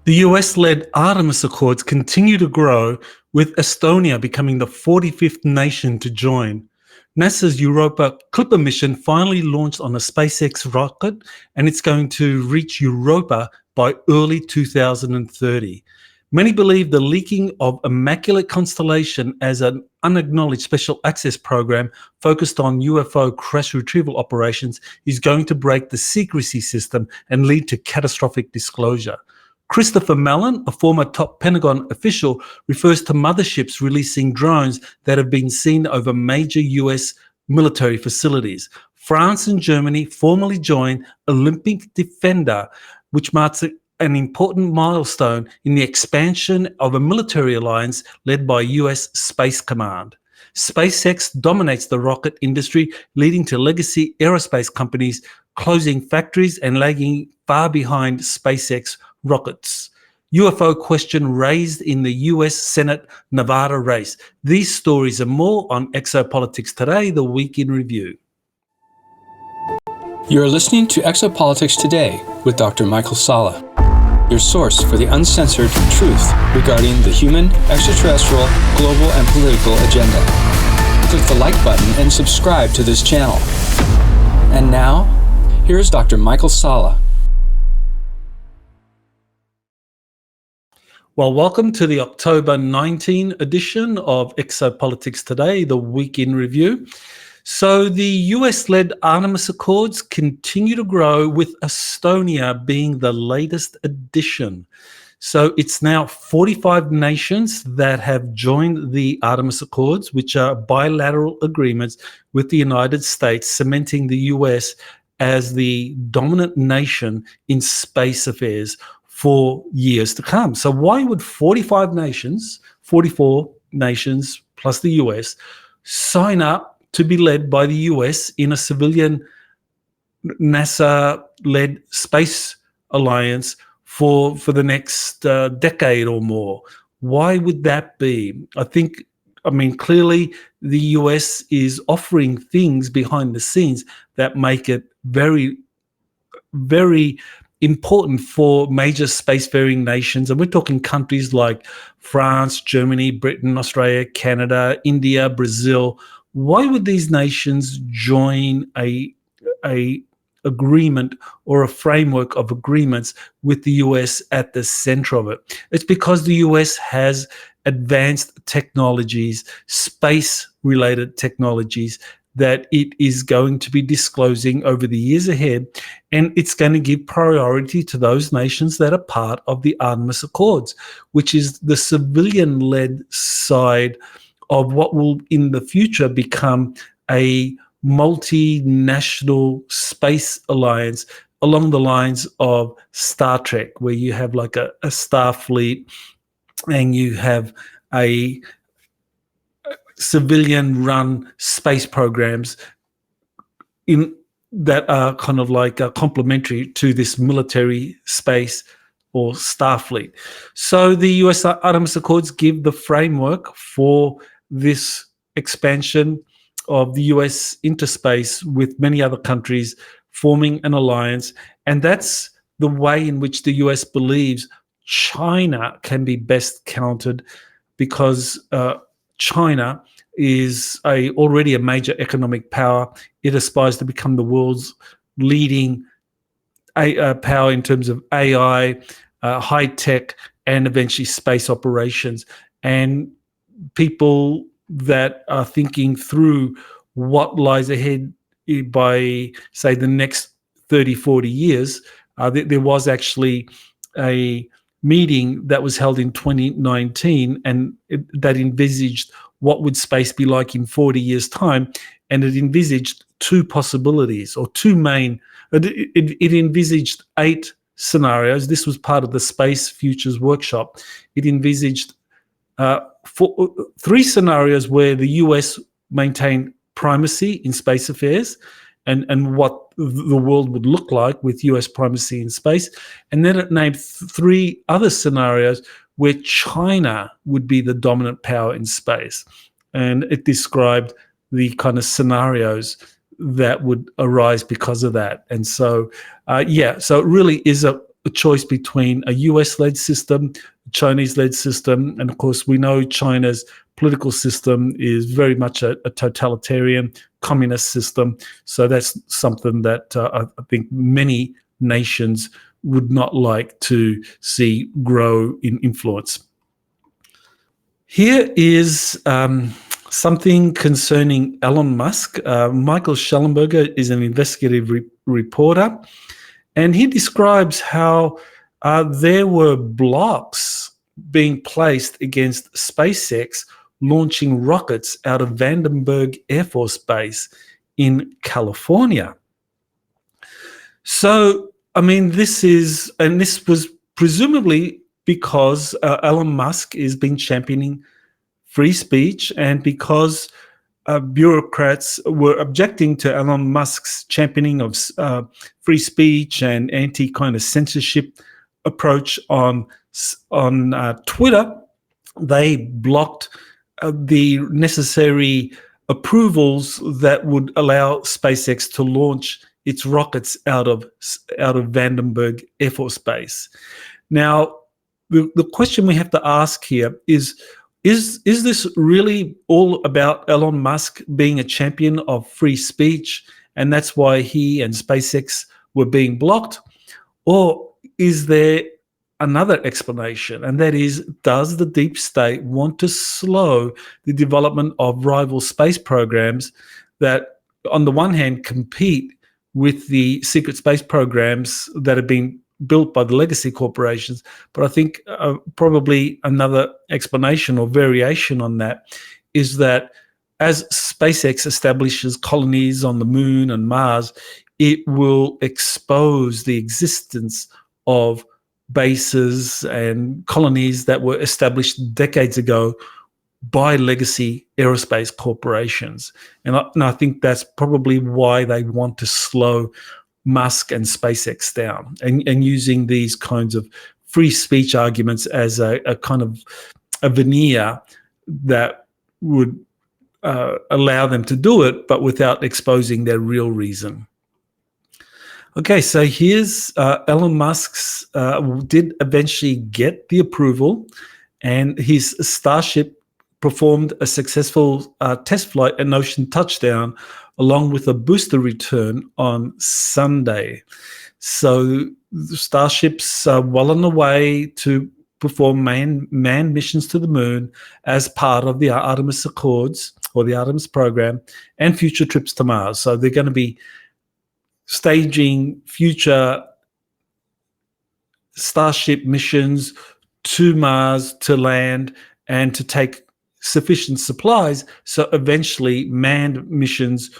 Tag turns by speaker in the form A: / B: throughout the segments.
A: The US-led Artemis Accords continue to grow, with Estonia becoming the 45th nation to join. NASA's Europa Clipper mission finally launched on a SpaceX rocket, and it's going to reach Europa by early 2030. Many believe the leaking of Immaculate Constellation as an unacknowledged special access program focused on UFO crash retrieval operations is going to break the secrecy system and lead to catastrophic disclosure. Christopher Mellon, a former top Pentagon official, refers to motherships releasing drones that have been seen over major US military facilities. France and Germany formally joined Olympic Defender, which marks an important milestone in the expansion of a military alliance led by US Space Command. SpaceX dominates the rocket industry, leading to legacy aerospace companies closing factories and lagging far behind SpaceX rockets. UFO question raised in the US Senate Nevada race. These stories and more on Exopolitics Today, the week in review.
B: You're listening to Exopolitics Today with Dr. Michael Salla, your source for the uncensored truth regarding the human, extraterrestrial, global, and political agenda. Click the like button and subscribe to this channel. And now, here's Dr. Michael Salla.
A: Well, welcome to the October 19 edition of Exopolitics Today, the week in review. So the US-led Artemis Accords continue to grow, with Estonia being the latest addition. So it's now 45 nations that have joined the Artemis Accords, which are bilateral agreements with the United States, cementing the US as the dominant nation in space affairs for years to come. So why would 44 nations plus the US, sign up to be led by the US in a civilian NASA-led space alliance for the next decade or more? Why would that be? Clearly the US is offering things behind the scenes that make it very, very important for major spacefaring nations. And we're talking countries like France, Germany, Britain, Australia, Canada, India, Brazil. Why would these nations join a agreement or a framework of agreements with the US at the center of it? It's because the US has advanced technologies, space-related technologies, that it is going to be disclosing over the years ahead, and it's going to give priority to those nations that are part of the Artemis Accords, which is the civilian-led side of what will in the future become a multinational space alliance along the lines of Star Trek, where you have like a star fleet and you have a civilian-run space programs in that are kind of like complementary to this military space or Starfleet. So the US Artemis Accords give the framework for this expansion of the US into space, with many other countries forming an alliance. And that's the way in which the US believes China can be best countered, because China is already a major economic power. It aspires to become the world's leading power in terms of AI, high tech, and eventually space operations. And people that are thinking through what lies ahead by, say, the next 30, 40 years, there was actually a meeting that was held in 2019, and that envisaged what would space be like in 40 years' time, and it envisaged two possibilities, or two main. It envisaged 8 scenarios. This was part of the Space Futures Workshop. It envisaged 3 scenarios where the US maintained primacy in space affairs, and what the world would look like with US primacy in space. And then it named 3 other scenarios where China would be the dominant power in space. And it described the kind of scenarios that would arise because of that. And so, so it really is a a choice between a US-led system, a Chinese-led system, and of course we know China's political system is very much a totalitarian communist system. So that's something that I think many nations would not like to see grow in influence. Here is something concerning Elon Musk. Michael Schellenberger is an investigative reporter, and he describes how there were blocks being placed against SpaceX launching rockets out of Vandenberg Air Force Base in California. So, I mean, this was presumably because Elon Musk has been championing free speech, and because bureaucrats were objecting to Elon Musk's championing of free speech and anti-kind of censorship approach on Twitter, they blocked the necessary approvals that would allow SpaceX to launch its rockets out of Vandenberg Air Force Base. Now, the question we have to ask here is this really all about Elon Musk being a champion of free speech, and that's why he and SpaceX were being blocked? Or is there another explanation, and that is, does the deep state want to slow the development of rival space programs that, on the one hand, compete with the secret space programs that have been built by the legacy corporations? But I think probably another explanation or variation on that is that as SpaceX establishes colonies on the moon and Mars, it will expose the existence of bases and colonies that were established decades ago by legacy aerospace corporations. And I think that's probably why they want to slow Musk and SpaceX down, and using these kinds of free speech arguments as a kind of a veneer that would allow them to do it, but without exposing their real reason. Okay, so here's Elon Musk's did eventually get the approval, and his Starship performed a successful test flight and ocean touchdown along with a booster return on Sunday. So the Starship's well on the way to perform manned missions to the moon as part of the Artemis Accords, or the Artemis program, and future trips to Mars. So they're going to be staging future Starship missions to Mars to land and to take sufficient supplies, so eventually manned missions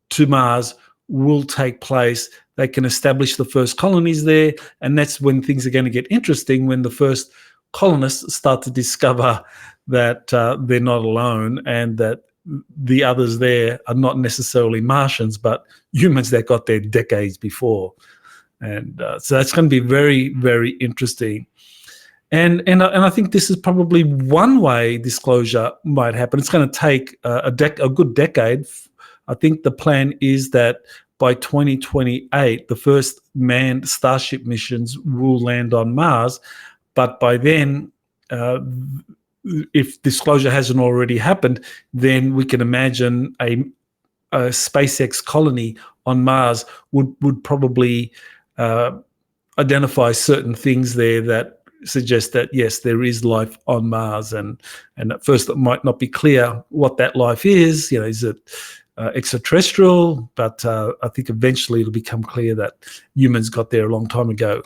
A: to Mars will take place. They can establish the first colonies there, and that's when things are going to get interesting, when the first colonists start to discover that they're not alone, and that the others there are not necessarily Martians, but humans that got there decades before. And so that's going to be very, very interesting. And I think this is probably one way disclosure might happen. It's going to take a good decade. I think the plan is that by 2028, the first manned Starship missions will land on Mars. But by then, if disclosure hasn't already happened, then we can imagine a SpaceX colony on Mars would probably identify certain things there that suggest that, yes, there is life on Mars. And at first it might not be clear what that life is. Is it extraterrestrial? But I think eventually it'll become clear that humans got there a long time ago.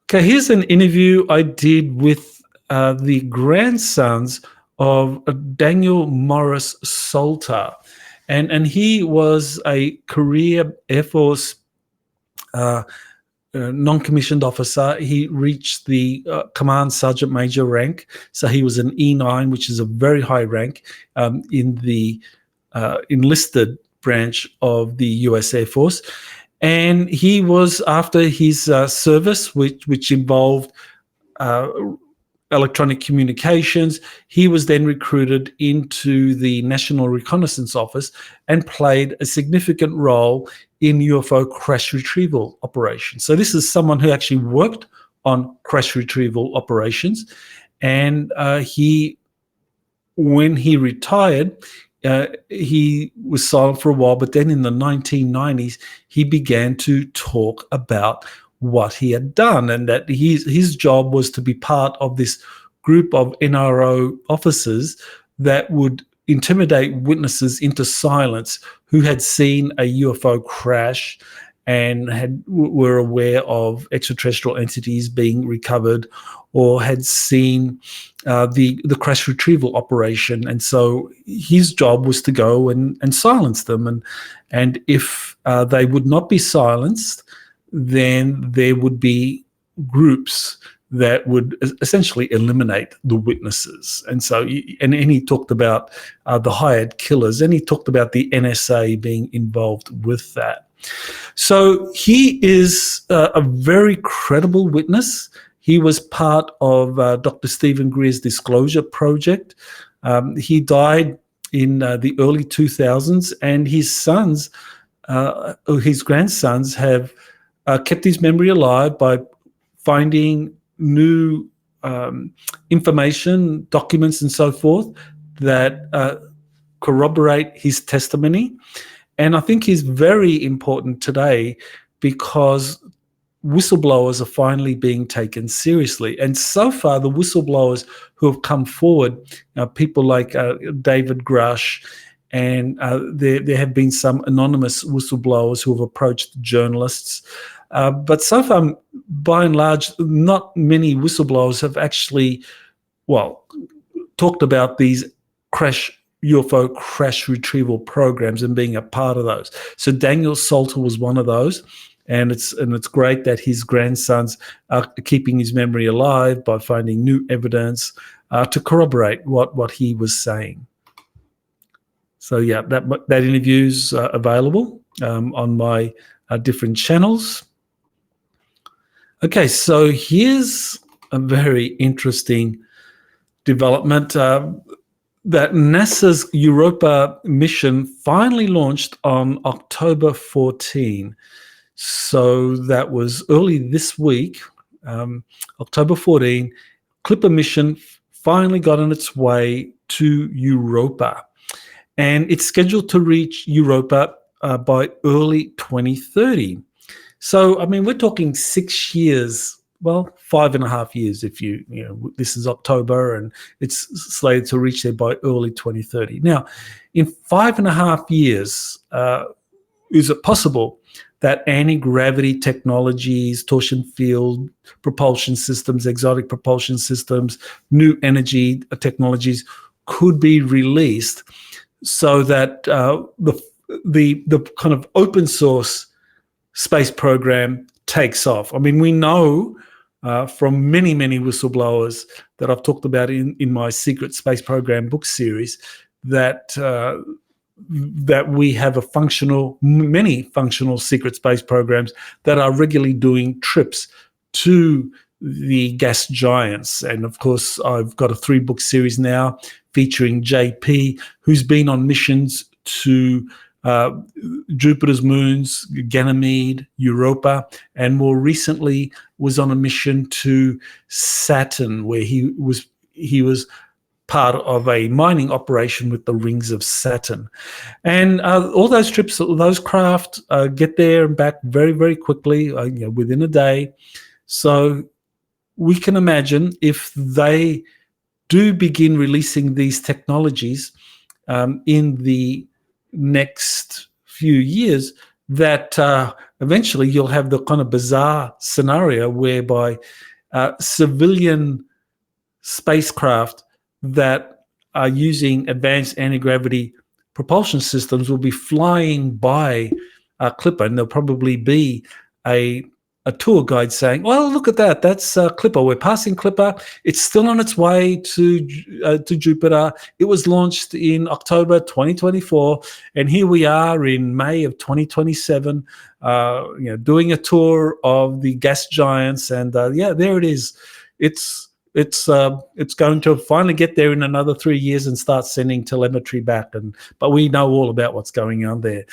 A: Okay, here's an interview I did with the grandsons of Daniel Morris Salter. And he was a career Air Force non-commissioned officer. He reached the command sergeant major rank. So he was an E9, which is a very high rank in the enlisted branch of the US Air Force. And he was, after his service, which involved electronic communications. He was then recruited into the National Reconnaissance Office and played a significant role in UFO crash retrieval operations. So this is someone who actually worked on crash retrieval operations, and when he retired, he was silent for a while, but then in the 1990s, he began to talk about what he had done, and that his job was to be part of this group of NRO officers that would intimidate witnesses into silence who had seen a UFO crash and were aware of extraterrestrial entities being recovered, or had seen the crash retrieval operation. And so his job was to go and silence them. And if they would not be silenced, then there would be groups that would essentially eliminate the witnesses. And so, and he talked about the hired killers, and he talked about the NSA being involved with that. So he is a very credible witness. He was part of Dr. Stephen Greer's Disclosure Project. He died in the early 2000s, and his sons, his grandsons, have kept his memory alive by finding new information, documents, and so forth that corroborate his testimony. And I think he's very important today because whistleblowers are finally being taken seriously. And so far, the whistleblowers who have come forward, people like David Grush, and there have been some anonymous whistleblowers who have approached journalists. But so far, by and large, not many whistleblowers have actually, talked about these UFO crash retrieval programs and being a part of those. So Daniel Salter was one of those, and it's great that his grandsons are keeping his memory alive by finding new evidence to corroborate what he was saying. So yeah, that interview's available on my different channels. Okay, so here's a very interesting development. That NASA's Europa mission finally launched on October 14. So that was early this week, October 14. Clipper mission finally got on its way to Europa. And it's scheduled to reach Europa by early 2030. So, I mean, we're talking 6 years, 5.5 years if this is October, and it's slated to reach there by early 2030. Now, in 5.5 years, is it possible that anti-gravity technologies, torsion field propulsion systems, exotic propulsion systems, new energy technologies could be released so that the kind of open source space program takes off? I mean, we know from many, many whistleblowers that I've talked about in my Secret Space Program book series that we have many functional secret space programs that are regularly doing trips to the gas giants. And of course, I've got a 3-book series now featuring JP, who's been on missions to Jupiter's moons, Ganymede, Europa, and more recently was on a mission to Saturn, where he was part of a mining operation with the rings of Saturn. And all those trips, those craft get there and back very, very quickly, within a day. So we can imagine if they do begin releasing these technologies in the next few years, that eventually you'll have the kind of bizarre scenario whereby civilian spacecraft that are using advanced anti-gravity propulsion systems will be flying by Clipper, and there'll probably be a tour guide saying, well, look at that, that's Clipper. We're passing Clipper. It's still on its way to Jupiter. It was launched in October 2024, and here we are in May of 2027, doing a tour of the gas giants. And there it is. It's it's going to finally get there in another 3 years and start sending telemetry back. But we know all about what's going on there,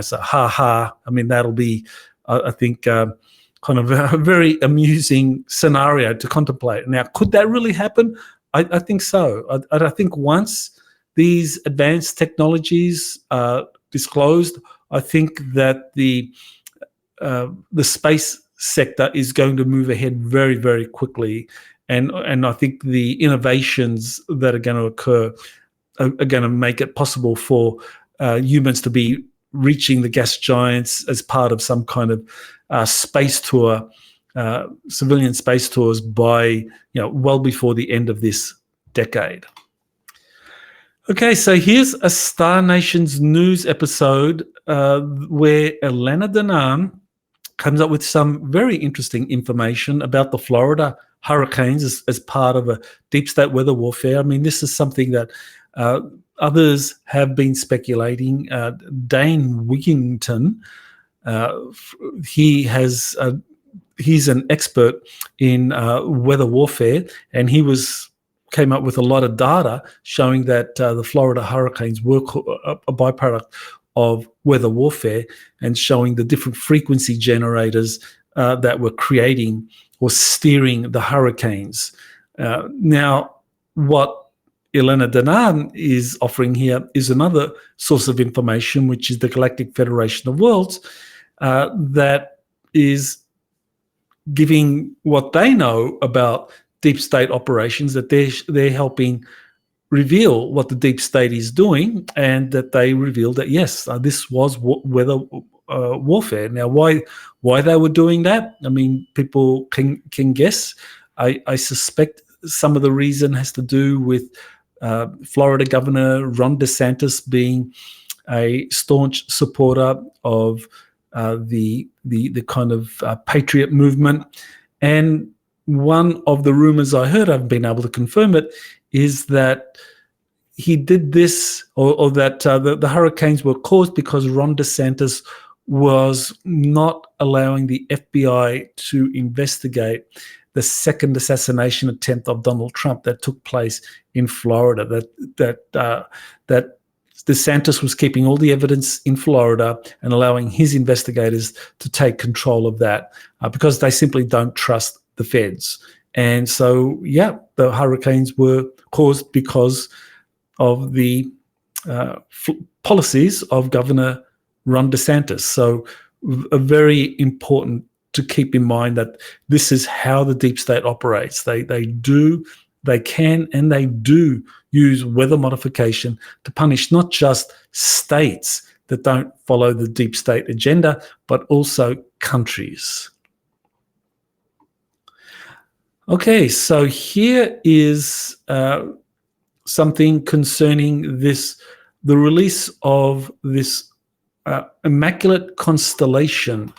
A: So I mean, that'll be, I think, kind of a very amusing scenario to contemplate. Now, could that really happen? I think so. I think once these advanced technologies are disclosed, I think that the space sector is going to move ahead very, very quickly, and I think the innovations that are going to occur are going to make it possible for humans to be reaching the gas giants as part of some kind of space tour, civilian space tours by well before the end of this decade. Okay, so here's a Star Nations news episode where Elena Danaan comes up with some very interesting information about the Florida hurricanes as part of a deep state weather warfare. I mean, this is something that others have been speculating. Dane Wigington, he's an expert in weather warfare, and he came up with a lot of data showing that the Florida hurricanes were a byproduct of weather warfare, and showing the different frequency generators that were creating or steering the hurricanes. Now, what Elena Danaan is offering here is another source of information, which is the Galactic Federation of Worlds, that is giving what they know about deep state operations, that they're helping reveal what the deep state is doing, and that they revealed that yes, this was weather warfare. Now, why they were doing that? I mean, people can guess. I suspect some of the reason has to do with Florida Governor Ron DeSantis being a staunch supporter of the kind of patriot movement. And one of the rumors I heard, I haven't been able to confirm it, is that he did this, or that the hurricanes were caused because Ron DeSantis was not allowing the FBI to investigate the second assassination attempt of Donald Trump that took place in Florida. That DeSantis was keeping all the evidence in Florida and allowing his investigators to take control of that because they simply don't trust the feds. And so, yeah, the hurricanes were caused because of the policies of Governor Ron DeSantis. So very important to keep in mind that this is how the deep state operates. They can and they do use weather modification to punish not just states that don't follow the deep state agenda, but also countries. Okay, so here is something concerning the release of this Immaculate Constellation,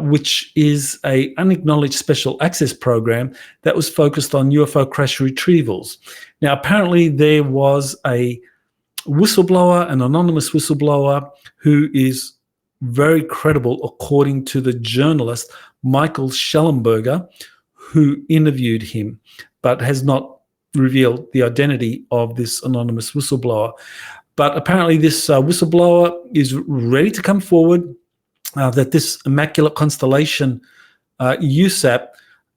A: which is an unacknowledged special access program that was focused on UFO crash retrievals. Now, apparently there was a whistleblower, an anonymous whistleblower, who is very credible according to the journalist Michael Schellenberger, who interviewed him, but has not revealed the identity of this anonymous whistleblower. But apparently this whistleblower is ready to come forward that this Immaculate Constellation USAP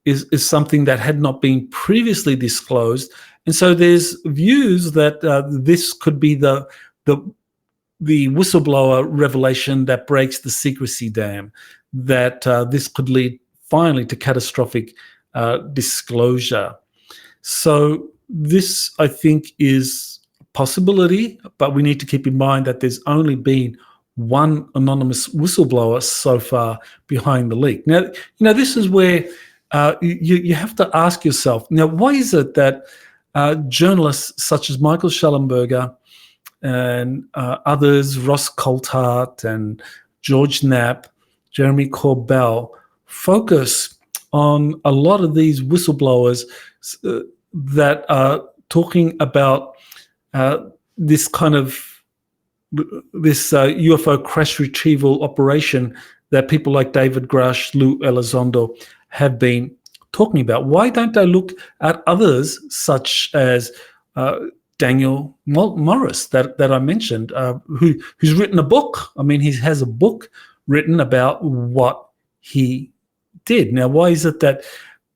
A: is something that had not been previously disclosed. And so there's views that this could be the whistleblower revelation that breaks the secrecy dam, that this could lead finally to catastrophic disclosure. So this, I think, is a possibility, but we need to keep in mind that there's only been one anonymous whistleblower so far behind the leak. Now, this is where you have to ask yourself, why is it that journalists such as Michael Schellenberger and others, Ross Coulthart and George Knapp, Jeremy Corbell, focus on a lot of these whistleblowers that are talking about this UFO crash retrieval operation that people like David Grush, Lou Elizondo have been talking about? Why don't they look at others such as Daniel Morris that I mentioned, who's written a book? I mean, he has a book written about what he did. Now, why is it that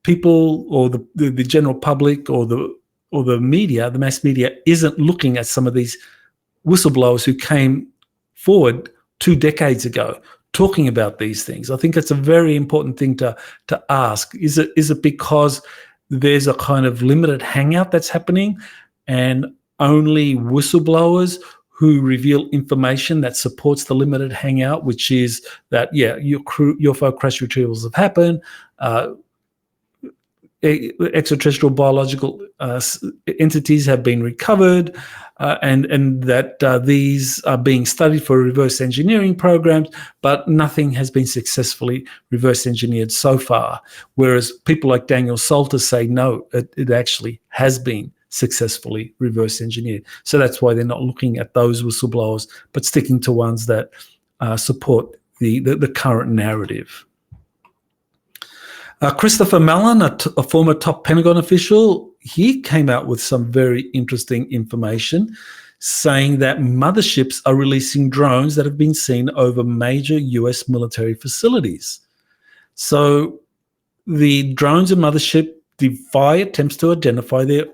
A: people or the general public or the media, the mass media, isn't looking at some of these whistleblowers who came forward 2 decades ago talking about these things? I think it's a very important thing to ask. Is it because there's a kind of limited hangout that's happening and only whistleblowers who reveal information that supports the limited hangout, which is that, UFO crash retrievals have happened, extraterrestrial biological entities have been recovered, and that these are being studied for reverse engineering programs, but nothing has been successfully reverse engineered so far. Whereas people like Daniel Salter say, no, it actually has been successfully reverse engineered. So that's why they're not looking at those whistleblowers, but sticking to ones that support the current narrative. Christopher Mellon, a former top Pentagon official, he came out with some very interesting information saying that motherships are releasing drones that have been seen over major US military facilities. So the drones and mothership defy attempts to identify their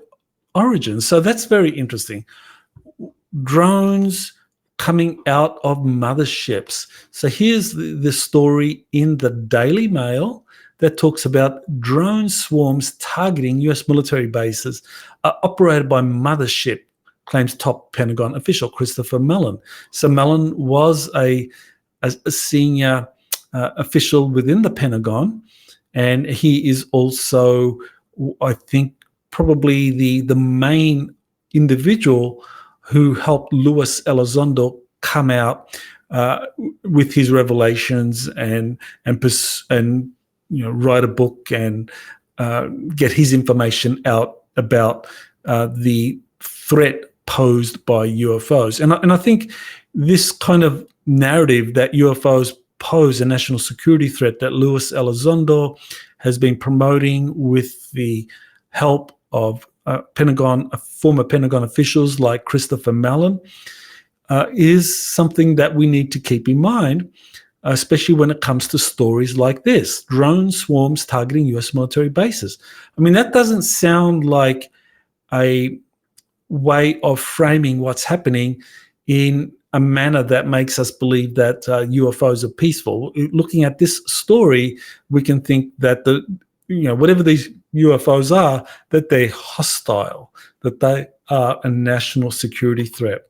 A: origins. So that's very interesting. Drones coming out of motherships. So here's the story in the Daily Mail that talks about drone swarms targeting US military bases are operated by mothership, claims top Pentagon official Christopher Mellon. So Mellon was a senior official within the Pentagon, and he is also, I think, probably the main individual who helped Luis Elizondo come out with his revelations and write a book and get his information out about the threat posed by UFOs. And I think this kind of narrative that UFOs pose a national security threat that Luis Elizondo has been promoting with the help of former Pentagon officials like Christopher Mellon is something that we need to keep in mind, especially when it comes to stories like this, drone swarms targeting US military bases. I mean, that doesn't sound like a way of framing what's happening in a manner that makes us believe that UFOs are peaceful. Looking at this story, we can think that whatever these UFOs are, that they're hostile, that they are a national security threat.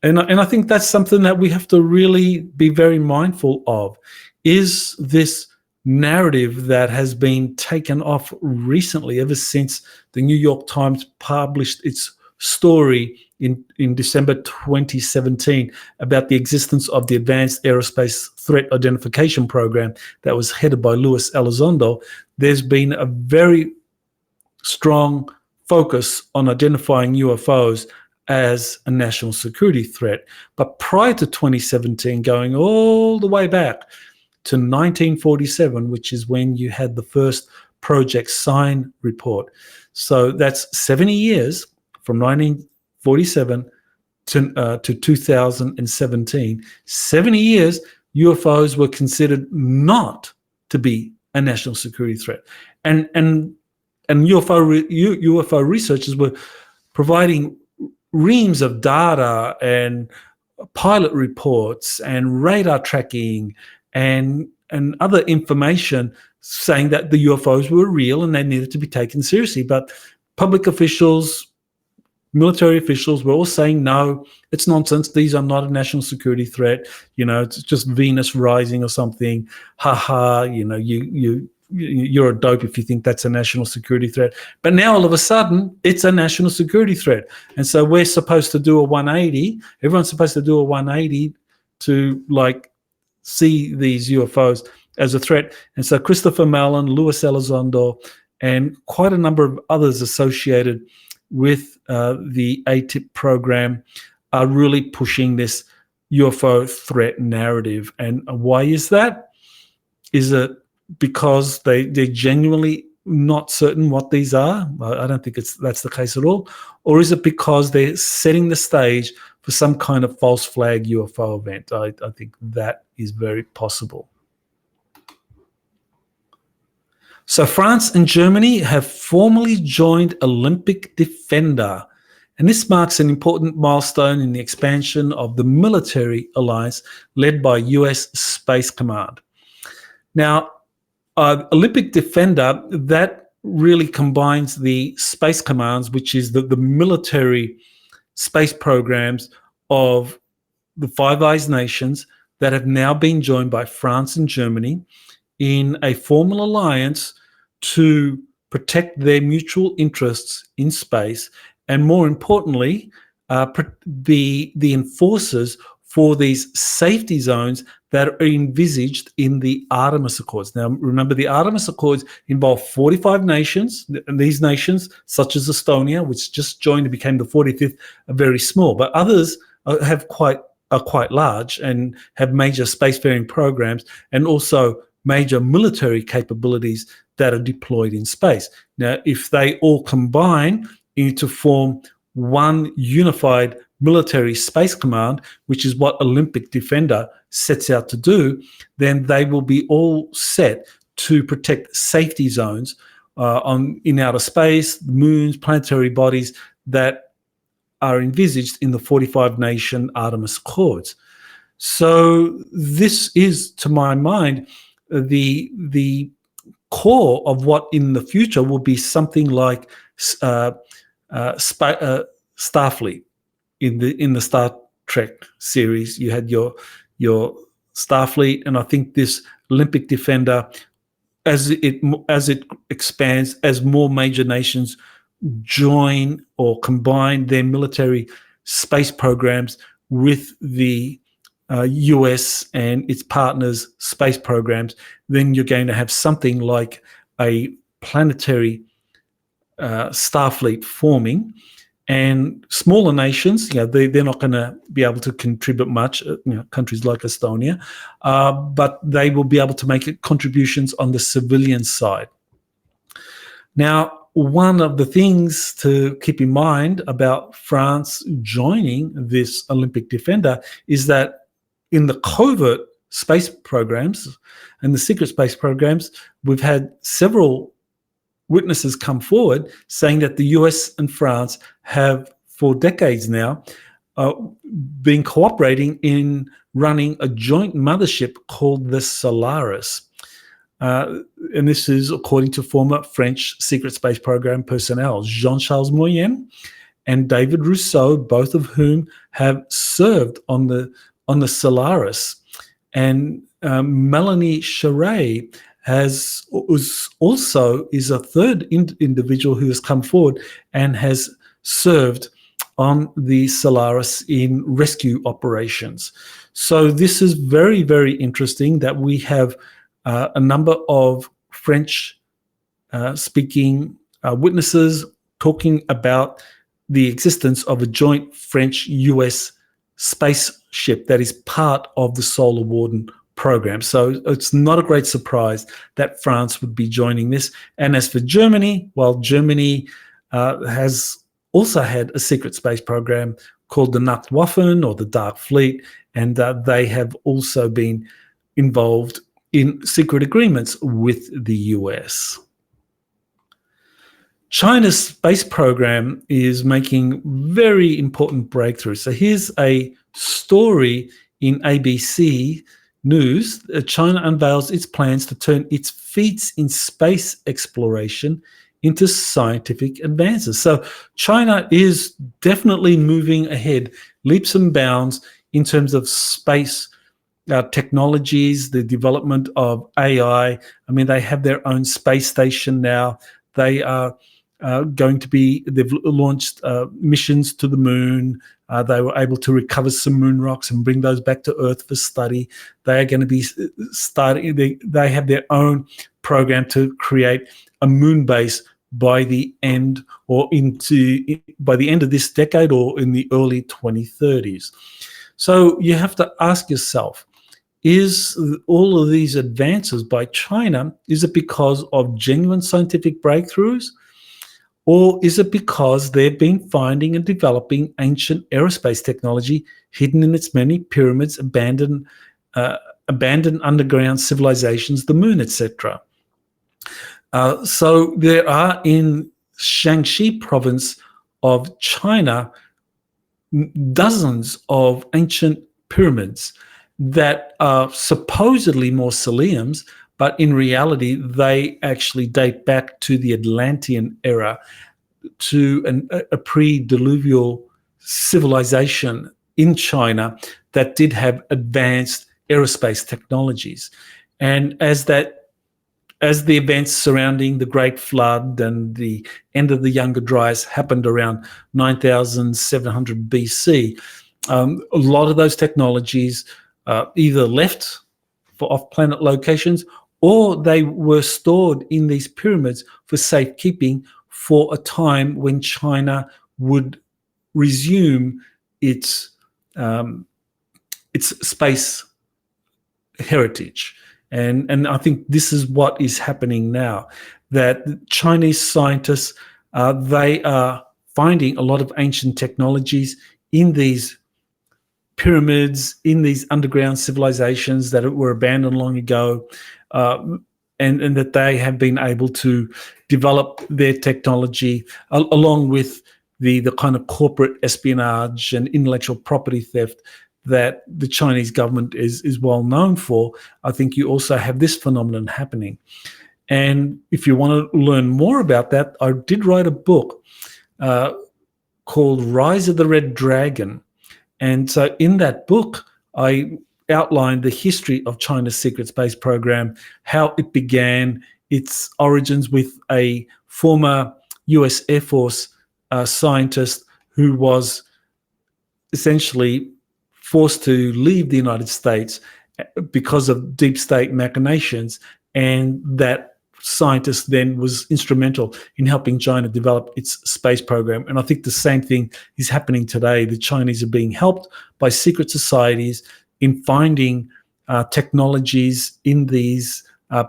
A: And I think that's something that we have to really be very mindful of. Is this narrative that has been taken off recently, ever since the New York Times published its story in December 2017 about the existence of the Advanced Aerospace Threat Identification Program that was headed by Luis Elizondo, there's been a very strong focus on identifying UFOs as a national security threat. But prior to 2017, going all the way back to 1947, which is when you had the first Project Sign report. So that's 70 years from 1947 to 2017. 70 years, UFOs were considered not to be a national security threat. And UFO researchers were providing reams of data and pilot reports and radar tracking and other information saying that the UFOs were real and they needed to be taken seriously. But public officials, military officials were all saying, no, it's nonsense. These are not a national security threat. It's just Venus rising or something. Ha ha, you're a dope if you think that's a national security threat. But now all of a sudden, it's a national security threat. And so we're supposed to do a 180. Everyone's supposed to do a 180 to see these UFOs as a threat. And so Christopher Mellon, Luis Elizondo, and quite a number of others associated with the ATIP program are really pushing this UFO threat narrative. And why is that? Is it because they're genuinely not certain what these are? I don't think that's the case at all. Or is it because they're setting the stage for some kind of false flag UFO event? I think that is very possible. So France and Germany have formally joined Olympic Defender, and this marks an important milestone in the expansion of the military alliance led by US Space Command. Now, Olympic Defender, that really combines the space commands, which is the military space programs of the Five Eyes nations that have now been joined by France and Germany in a formal alliance to protect their mutual interests in space, and more importantly, be the enforcers for these safety zones that are envisaged in the Artemis Accords. Now, remember, the Artemis Accords involve 45 nations, and these nations, such as Estonia, which just joined and became the 45th, are very small, but others are quite large and have major spacefaring programs and also major military capabilities that are deployed in space. Now, if they all combine to form one unified military space command, which is what Olympic Defender sets out to do, then they will be all set to protect safety zones in outer space, moons, planetary bodies that are envisaged in the 45-nation Artemis Accords. So this is, to my mind, the core of what in the future will be something like Starfleet. In the Star Trek series, you had your Starfleet, and I think this Olympic Defender, as it expands, as more major nations join or combine their military space programs with the US and its partners' space programs, then you're going to have something like a planetary Starfleet forming. And smaller nations, they're not going to be able to contribute much, countries like Estonia, but they will be able to make contributions on the civilian side. Now, one of the things to keep in mind about France joining this Olympic Defender is that in the covert space programs and the secret space programs, we've had several witnesses come forward saying that the US and France have, for decades now, been cooperating in running a joint mothership called the Solaris. And this is according to former French secret space program personnel, Jean-Charles Moyen and David Rousseau, both of whom have served on the Solaris. And Melanie Charret is a third individual who has come forward and has served on the Solaris in rescue operations. So this is very, very interesting that we have a number of French speaking witnesses talking about the existence of a joint French-US spaceship that is part of the Solar Warden program. So it's not a great surprise that France would be joining this. And as for Germany, well, Germany has also had a secret space program called the Nachtwaffen, or the Dark Fleet, and they have also been involved in secret agreements with the US. China's space program is making very important breakthroughs. So here's a story in ABC News. China unveils its plans to turn its feats in space exploration into scientific advances. So China is definitely moving ahead, leaps and bounds, in terms of space technologies, the development of AI. I mean, they have their own space station now. They are they've launched missions to the moon. They were able to recover some moon rocks and bring those back to Earth for study. They are going to be starting, they have their own program to create a moon base by the end by the end of this decade or in the early 2030s. So you have to ask yourself, is all of these advances by China, is it because of genuine scientific breakthroughs? Or is it because they've been finding and developing ancient aerospace technology hidden in its many pyramids, abandoned underground civilizations, the moon, etc.? So there are in Shaanxi province of China dozens of ancient pyramids that are supposedly mausoleums, but in reality, they actually date back to the Atlantean era, to a pre-diluvial civilization in China that did have advanced aerospace technologies. And as the events surrounding the Great Flood and the end of the Younger Dryas happened around 9,700 BC, a lot of those technologies either left for off-planet locations, or they were stored in these pyramids for safekeeping for a time when China would resume its space heritage. And I think this is what is happening now, that Chinese scientists, they are finding a lot of ancient technologies in these pyramids, in these underground civilizations that were abandoned long ago, and that they have been able to develop their technology along with the kind of corporate espionage and intellectual property theft that the Chinese government is well known for. I think you also have this phenomenon happening. And if you want to learn more about that, I did write a book called Rise of the Red Dragon. And so in that book, I outlined the history of China's secret space program, how it began, its origins with a former US Air Force scientist who was essentially forced to leave the United States because of deep state machinations, and that scientist then was instrumental in helping China develop its space program. And I think the same thing is happening today. The Chinese are being helped by secret societies in finding technologies in these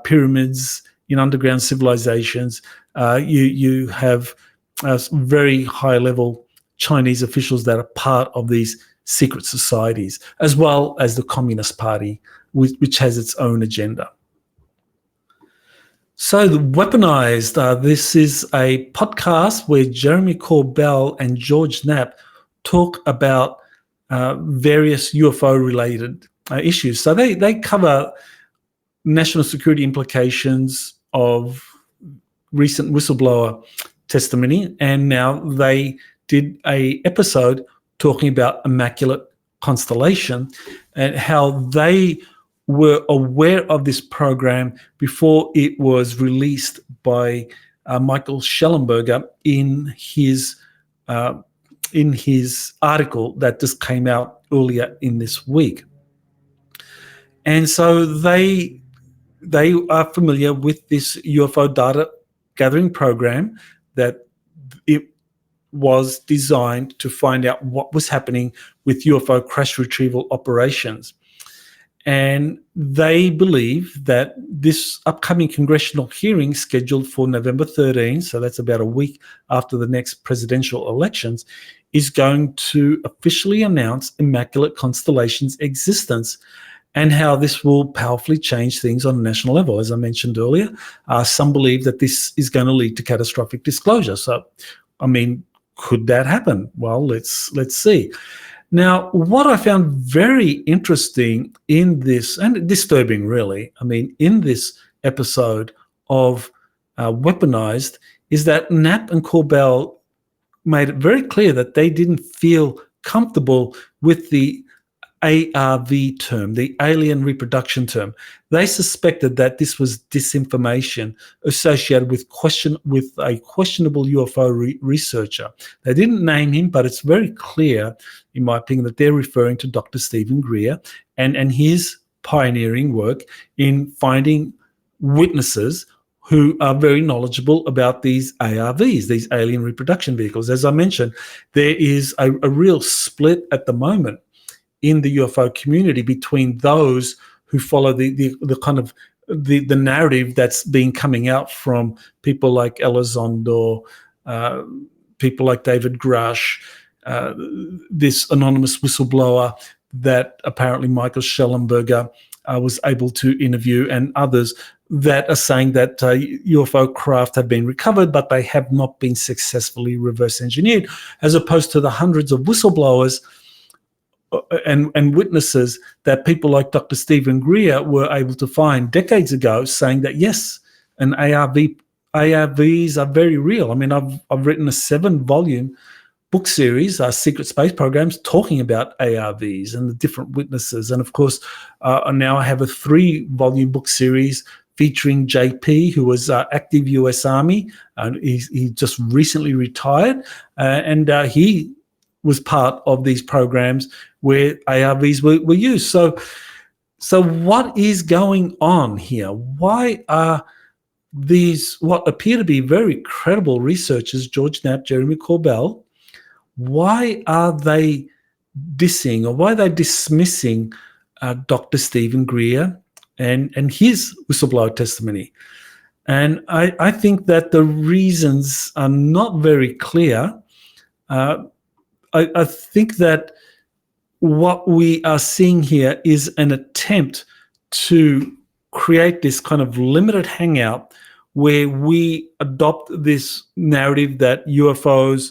A: pyramids, in underground civilizations. You have very high-level Chinese officials that are part of these secret societies, as well as the Communist Party, which has its own agenda. So the Weaponized, this is a podcast where Jeremy Corbell and George Knapp talk about various UFO-related issues. So they cover national security implications of recent whistleblower testimony, and now they did an episode talking about Immaculate Constellation and how they were aware of this program before it was released by Michael Schellenberger in his article that just came out earlier in this week. And so they are familiar with this UFO data gathering program, that it was designed to find out what was happening with UFO crash retrieval operations. And they believe that this upcoming congressional hearing scheduled for November 13, so that's about a week after the next presidential elections, is going to officially announce Immaculate Constellation's existence and how this will powerfully change things on a national level. As I mentioned earlier, some believe that this is going to lead to catastrophic disclosure. So, I mean, could that happen? Well, let's see. Now, what I found very interesting in this, and disturbing really, I mean, in this episode of Weaponized, is that Knapp and Corbell made it very clear that they didn't feel comfortable with the ARV term, the alien reproduction term. They suspected that this was disinformation associated with a questionable UFO researcher. They didn't name him, but it's very clear, in my opinion, that they're referring to Dr. Stephen Greer and his pioneering work in finding witnesses who are very knowledgeable about these ARVs, these alien reproduction vehicles. As I mentioned, there is a real split at the moment in the UFO community between those who follow the kind of the narrative that's been coming out from people like Elizondo, people like David Grush, this anonymous whistleblower that apparently Michael Schellenberger was able to interview, and others that are saying that UFO craft have been recovered, but they have not been successfully reverse engineered, as opposed to the hundreds of whistleblowers and witnesses that people like Dr. Stephen Greer were able to find decades ago, saying that yes, and ARVs are very real. I mean, I've written a 7-volume book series, Secret Space Programs, talking about ARVs and the different witnesses. And of course, now I have a 3-volume book series featuring JP, who was active US Army. He just recently retired, and he was part of these programs where ARVs were used. So what is going on here? Why are these, what appear to be very credible researchers, George Knapp, Jeremy Corbell, why are they dissing, or why are they dismissing Dr. Stephen Greer and his whistleblower testimony? And I think that the reasons are not very clear. I think that what we are seeing here is an attempt to create this kind of limited hangout where we adopt this narrative that UFOs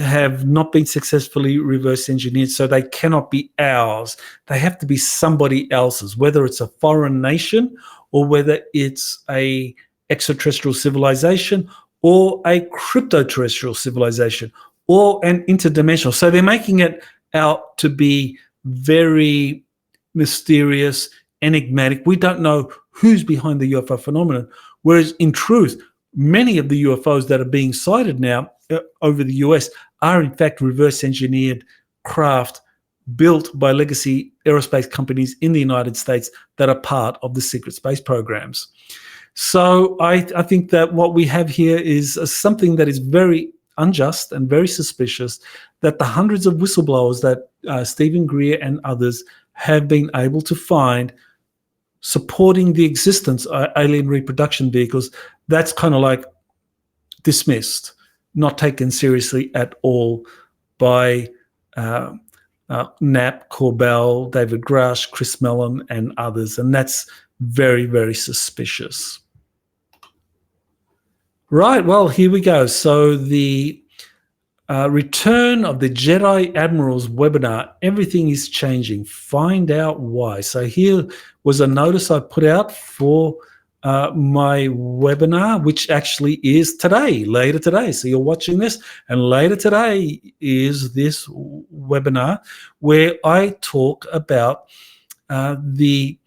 A: have not been successfully reverse engineered, so they cannot be ours. They have to be somebody else's, whether it's a foreign nation or whether it's a extraterrestrial civilization or a crypto-terrestrial civilization or an interdimensional. So they're making it out to be very mysterious, enigmatic. We don't know who's behind the UFO phenomenon, whereas in truth, many of the UFOs that are being sighted now over the US are in fact reverse engineered craft built by legacy aerospace companies in the United States that are part of the secret space programs. So I think that what we have here is something that is very unjust and very suspicious, that the hundreds of whistleblowers that Stephen Greer and others have been able to find supporting the existence of alien reproduction vehicles, that's kind of like dismissed, not taken seriously at all by Knapp, Corbell, David Grush, Chris Mellon, and others. And that's very, very suspicious. Right, well, here we go. So the return of the Jedi Admirals webinar, everything is changing. Find out why. So here was a notice I put out for my webinar, which actually is today, later today. So you're watching this, and later today is this webinar where I talk about the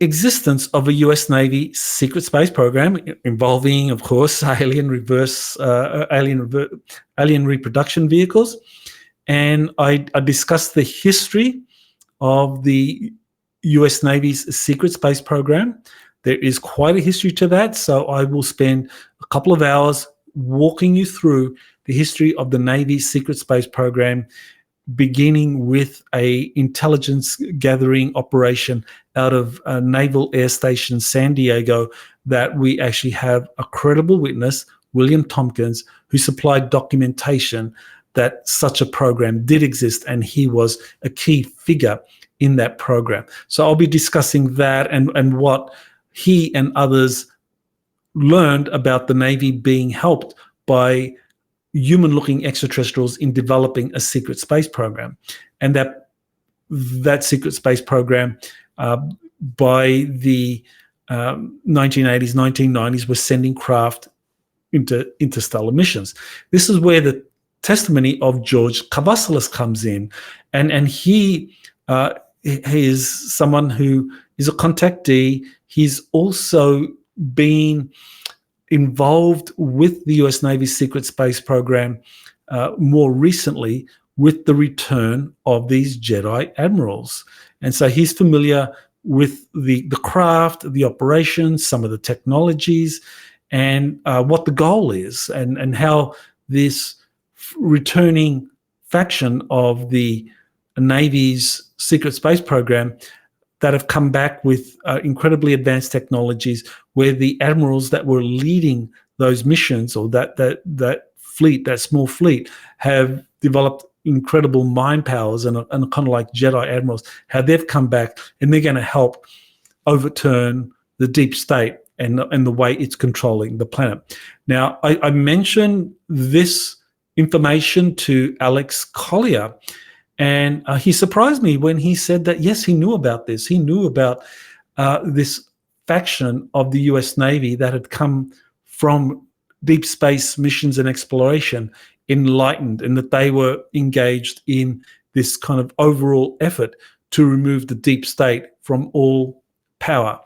A: existence of a US Navy secret space program involving, of course, alien reproduction vehicles. And I discussed the history of the US Navy's secret space program. There is quite a history to that, so I will spend a couple of hours walking you through the history of the Navy secret space program, beginning with a intelligence gathering operation out of Naval Air Station San Diego, that we actually have a credible witness, William Tompkins, who supplied documentation that such a program did exist, and he was a key figure in that program. So I'll be discussing that and what he and others learned about the Navy being helped by human-looking extraterrestrials in developing a secret space program, and that secret space program by the 1980s, 1990s was sending craft into interstellar missions. This is where the testimony of George Kavasilis comes in, and he is someone who is a contactee. He's also been involved with the US Navy secret space program more recently with the return of these Jedi admirals. And so he's familiar with the craft, the operations, some of the technologies, and what the goal is, and how this returning faction of the Navy's secret space program that have come back with incredibly advanced technologies, where the admirals that were leading those missions, or that fleet, that small fleet, have developed incredible mind powers and kind of like Jedi admirals, how they've come back and they're going to help overturn the deep state and the way it's controlling the planet. Now, I mentioned this information to Alex Collier, and he surprised me when he said that, yes, he knew about this. He knew about this faction of the US Navy that had come from deep space missions and exploration, enlightened, and that they were engaged in this kind of overall effort to remove the deep state from all power.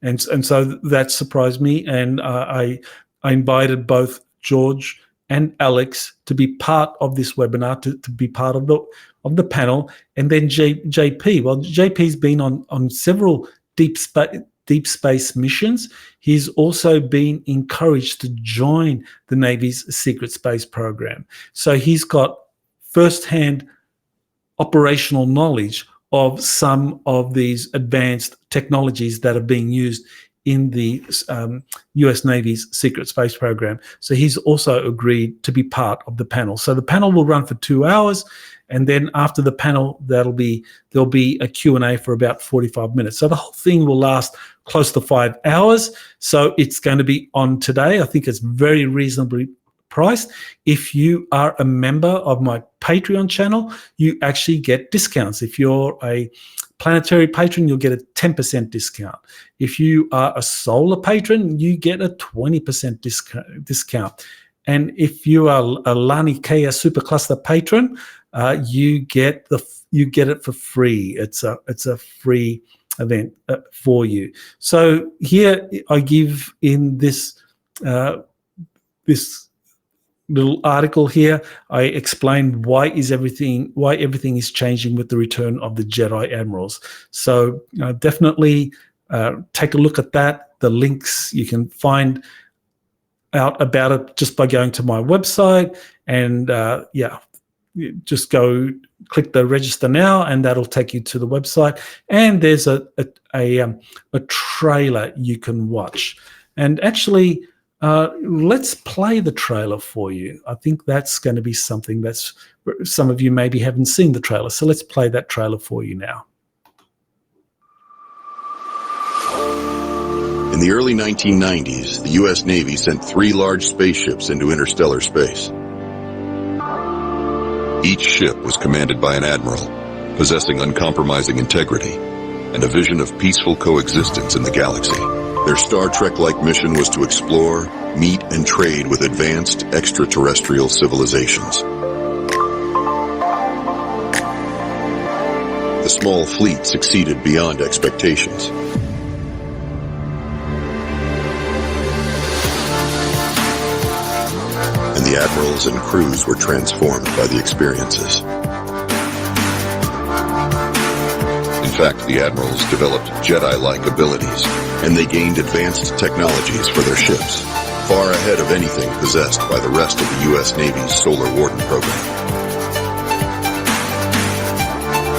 A: And so that surprised me, and I invited both George and Alex to be part of this webinar, to be part of the panel, and then JP. Well, JP's been on several deep space missions. He's also been encouraged to join the Navy's secret space program. So he's got first-hand operational knowledge of some of these advanced technologies that are being used in the US Navy's secret space program. So he's also agreed to be part of the panel. So the panel will run for 2 hours, and then after the panel, there'll be a Q&A for about 45 minutes. So the whole thing will last close to 5 hours. So it's going to be on today. I think it's very reasonably priced. If you are a member of my Patreon channel, you actually get discounts. If you're a planetary patron, you'll get a 10% discount. If you are a solar patron, you get a 20% discount. And if you are a Laniakea Supercluster patron, you get it for free. It's a free event for you. So here I give in this little article here, I explain why everything is changing with the return of the Jedi admirals. So definitely take a look at that. The links, you can find out about it just by going to my website, and just go click the register now, and that'll take you to the website. And there's a trailer you can watch. And actually, let's play the trailer for you. I think that's going to be something that's, some of you maybe haven't seen the trailer. So let's play that trailer for you now.
C: In the early 1990s, the U.S. Navy sent 3 large spaceships into interstellar space. Each ship was commanded by an admiral, possessing uncompromising integrity and a vision of peaceful coexistence in the galaxy. Their Star Trek-like mission was to explore, meet, and trade with advanced extraterrestrial civilizations. The small fleet succeeded beyond expectations. And the admirals and crews were transformed by the experiences. In fact, the admirals developed Jedi-like abilities, and they gained advanced technologies for their ships, far ahead of anything possessed by the rest of the U.S. Navy's Solar Warden program.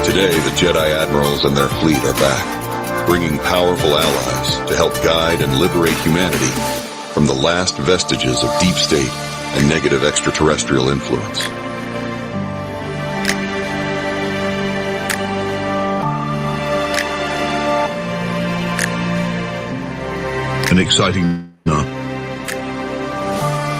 C: Today, the Jedi admirals and their fleet are back, bringing powerful allies to help guide and liberate humanity from the last vestiges of deep state and negative extraterrestrial influence.
D: An exciting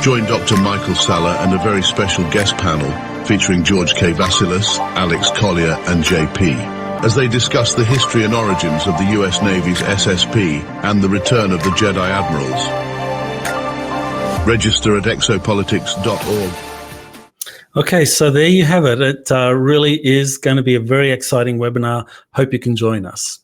D: join Dr. Michael Salla and a very special guest panel featuring George K. Vasilis, Alex Collier and JP as they discuss the history and origins of the US Navy's SSP and the return of the Jedi Admirals. Register at exopolitics.org.
A: Okay, so there you have it. It really is going to be a very exciting webinar. Hope you can join us.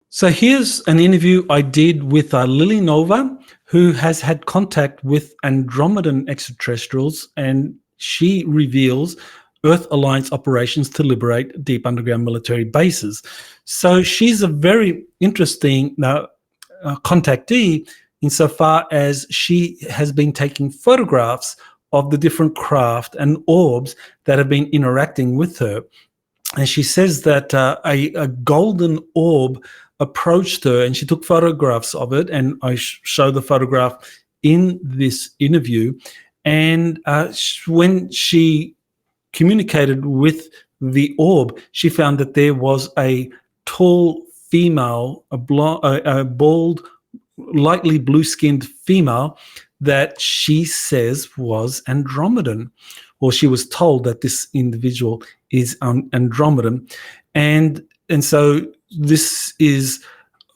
A: So here's an interview I did with Lily Nova, who has had contact with Andromedan extraterrestrials, and she reveals Earth Alliance operations to liberate deep underground military bases. So she's a very interesting contactee insofar as she has been taking photographs of the different craft and orbs that have been interacting with her. And she says that a golden orb approached her, and she took photographs of it, and I show the photograph in this interview. And when she communicated with the orb, she found that there was a tall female, a bald, lightly blue-skinned female that she says was Andromedan, or she was told that this individual is Andromedan. And so this is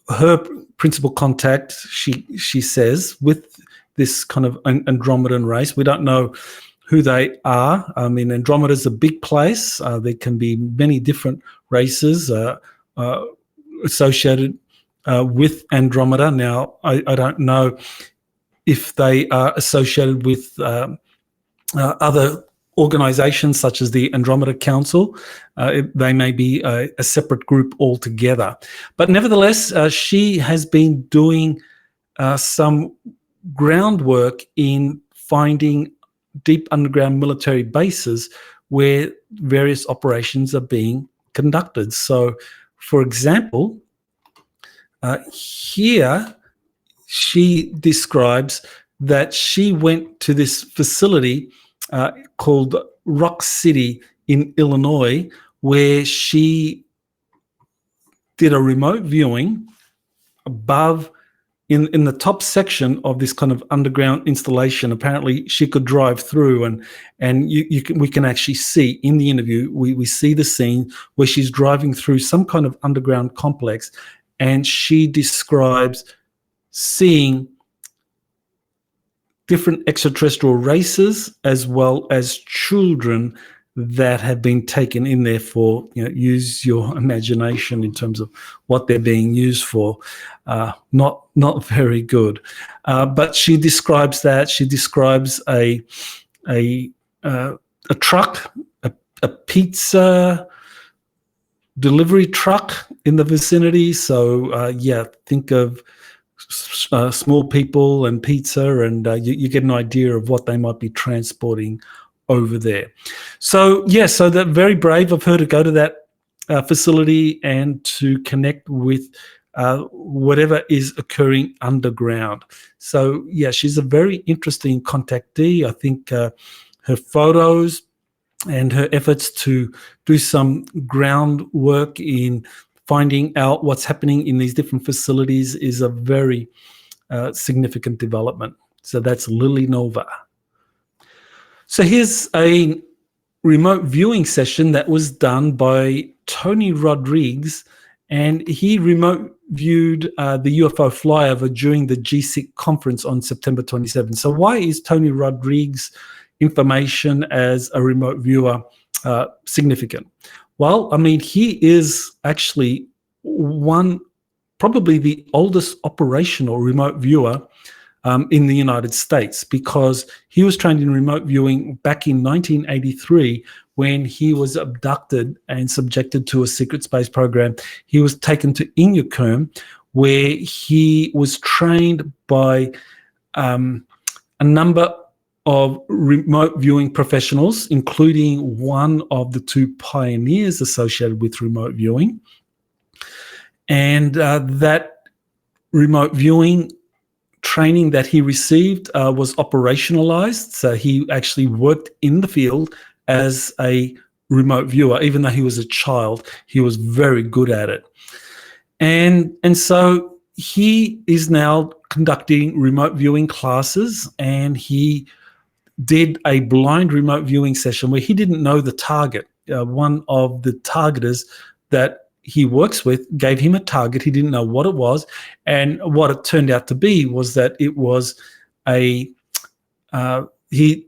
A: her principal contact, she says, with this kind of Andromedan race. We don't know who they are. I mean, Andromeda is a big place. There can be many different races associated with Andromeda. Now, I don't know if they are associated with other organizations such as the Andromeda Council. They may be a separate group altogether. But nevertheless, she has been doing some groundwork in finding deep underground military bases where various operations are being conducted. So, for example, here she describes that she went to this facility called Rock City in Illinois, where she did a remote viewing above in the top section of this kind of underground installation. Apparently she could drive through, and we can actually see in the interview, we see the scene where she's driving through some kind of underground complex, and she describes seeing different extraterrestrial races as well as children that have been taken in there for, use your imagination in terms of what they're being used for. Not very good. But she describes that. She describes a truck, a pizza delivery truck in the vicinity. So think of small people and pizza, and you get an idea of what they might be transporting over there. So so they're very brave of her to go to that facility and to connect with whatever is occurring underground. So she's a very interesting contactee. I think her photos and her efforts to do some groundwork in finding out what's happening in these different facilities is a very significant development. So that's Lily Nova. So here's a remote viewing session that was done by Tony Rodriguez, and he remote viewed the UFO flyover during the GSIC conference on September 27. So why is Tony Rodriguez information as a remote viewer significant? Well, I mean, he is actually probably the oldest operational remote viewer in the United States, because he was trained in remote viewing back in 1983 when he was abducted and subjected to a secret space program. He was taken to Inyakurm, where he was trained by a number of remote viewing professionals, including one of the two pioneers associated with remote viewing. And that remote viewing training that he received was operationalized. So he actually worked in the field as a remote viewer. Even though he was a child, he was very good at it. And so he is now conducting remote viewing classes, and he did a blind remote viewing session where he didn't know the target. One of the targeters that he works with gave him a target. He didn't know what it was, and what it turned out to be was that it was he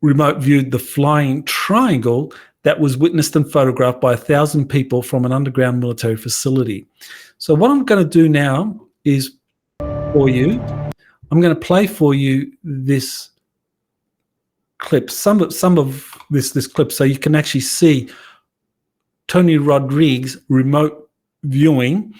A: remote viewed the flying triangle that was witnessed and photographed by 1,000 people from an underground military facility. So what I'm going to do now is, for you, I'm going to play for you this clip, some of this clip, so you can actually see Tony Rodriguez remote viewing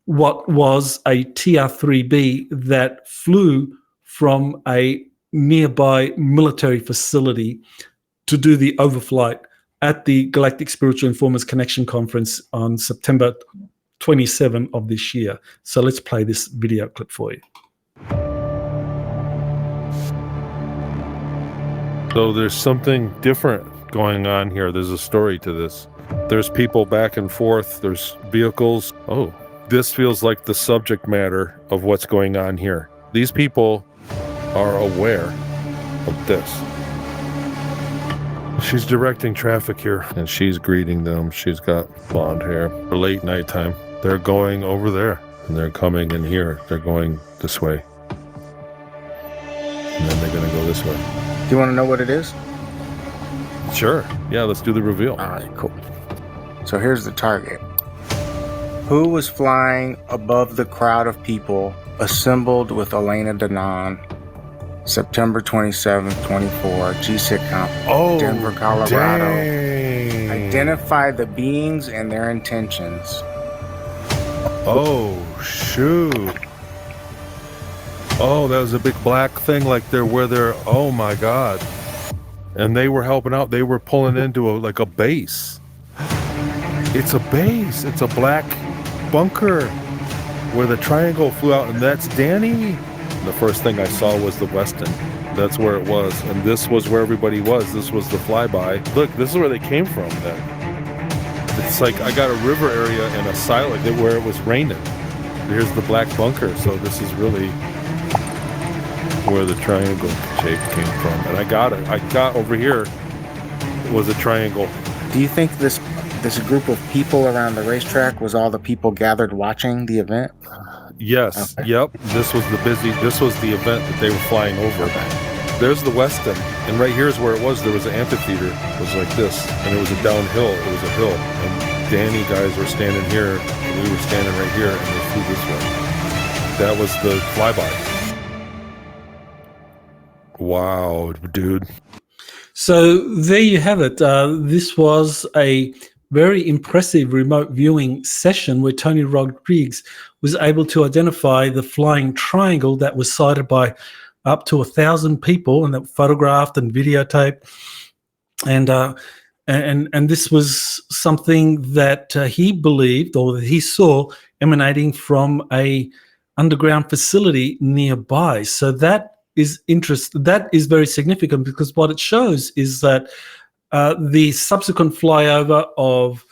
A: what was a TR-3B that flew from a nearby military facility to do the overflight at the Galactic Spiritual Informers Connection Conference on September 27 of this year. So let's play this video clip for you.
E: So there's something different going on here. There's a story to this. There's people back and forth. There's vehicles. Oh, this feels like the subject matter of what's going on here. These people are aware of this. She's directing traffic here, and she's greeting them. She's got blonde hair. Late nighttime. They're going over there, and they're coming in here. They're going this way. And then they're going to go this way.
F: Do you want to know what it is?
E: Sure. Yeah, let's do the reveal.
F: All right, cool. So here's the target. Who was flying above the crowd of people assembled with Elena Danaan, September 27th, 24, GSIC conference, Denver, Colorado.
E: Dang.
F: Identify the beings and their intentions.
E: Oh, shoot. Oh, that was a big black thing like oh my God. And they were helping out. They were pulling into like a base. It's a base. It's a black bunker where the triangle flew out, and that's Danny. The first thing I saw was the Weston. That's where it was. And this was where everybody was. This was the flyby. Look, this is where they came from then. It's like I got a river area and a silo where it was raining. Here's the black bunker. So this is really where the triangle shape came from. And I got it. I got over here was a triangle.
F: Do you think this group of people around the racetrack was all the people gathered watching the event?
E: Yes.
F: Okay.
E: Yep. This was the event that they were flying over. There's the Weston, and right here is where it was. There was an amphitheater. It was like this, and it was a downhill. It was a hill, and Danny guys were standing here, and we were standing right here, and they flew this way. That was the flyby. Wow, dude.
A: So there you have it. This was a very impressive remote viewing session where Tony Rodriguez was able to identify the flying triangle that was sighted by up to 1,000 people, and that photographed and videotaped. And this was something that he believed, or that he saw, emanating from a underground facility nearby. So that is that is very significant, because what it shows is that the subsequent flyover of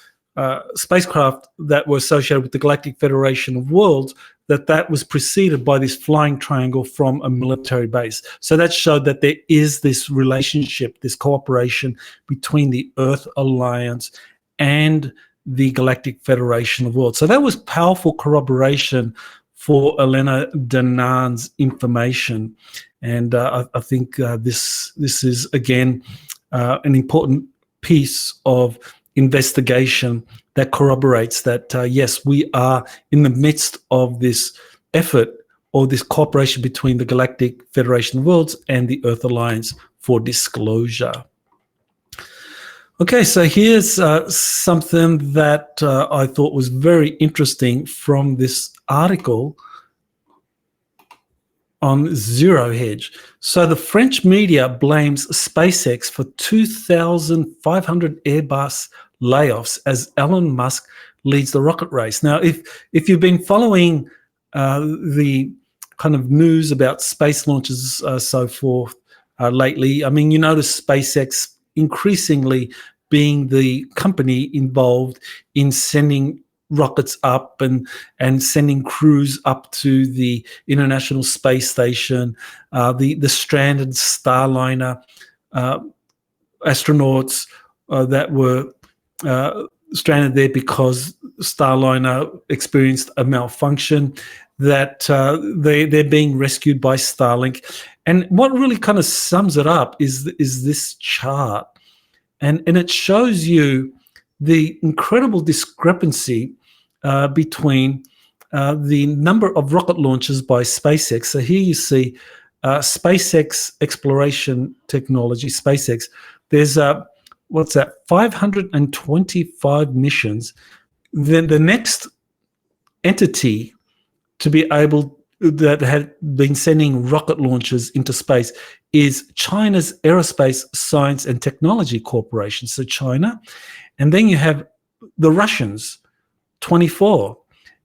A: spacecraft that were associated with the Galactic Federation of Worlds, that was preceded by this flying triangle from a military base. So that showed that there is this relationship, this cooperation between the Earth Alliance and the Galactic Federation of Worlds. So that was powerful corroboration for Elena Danaan's information. And I think this is, again, an important piece of investigation that corroborates that, yes, we are in the midst of this effort, or this cooperation between the Galactic Federation of Worlds and the Earth Alliance for disclosure. Okay, so here's something that I thought was very interesting from this article on Zero Hedge. So the French media blames SpaceX for 2,500 Airbus layoffs as Elon Musk leads the rocket race. Now, if you've been following the kind of news about space launches, so forth, lately, I mean, you notice SpaceX increasingly being the company involved in sending rockets up and sending crews up to the International Space Station, the stranded Starliner astronauts that were stranded there because Starliner experienced a malfunction, that they're being rescued by Starlink. And what really kind of sums it up is this chart. And it shows you the incredible discrepancy between the number of rocket launches by SpaceX. So here you see SpaceX exploration technology, SpaceX. There's 525 missions. Then the next entity to be able, that had been sending rocket launches into space, is China's Aerospace Science and Technology Corporation, so China, and then you have the Russians, 24,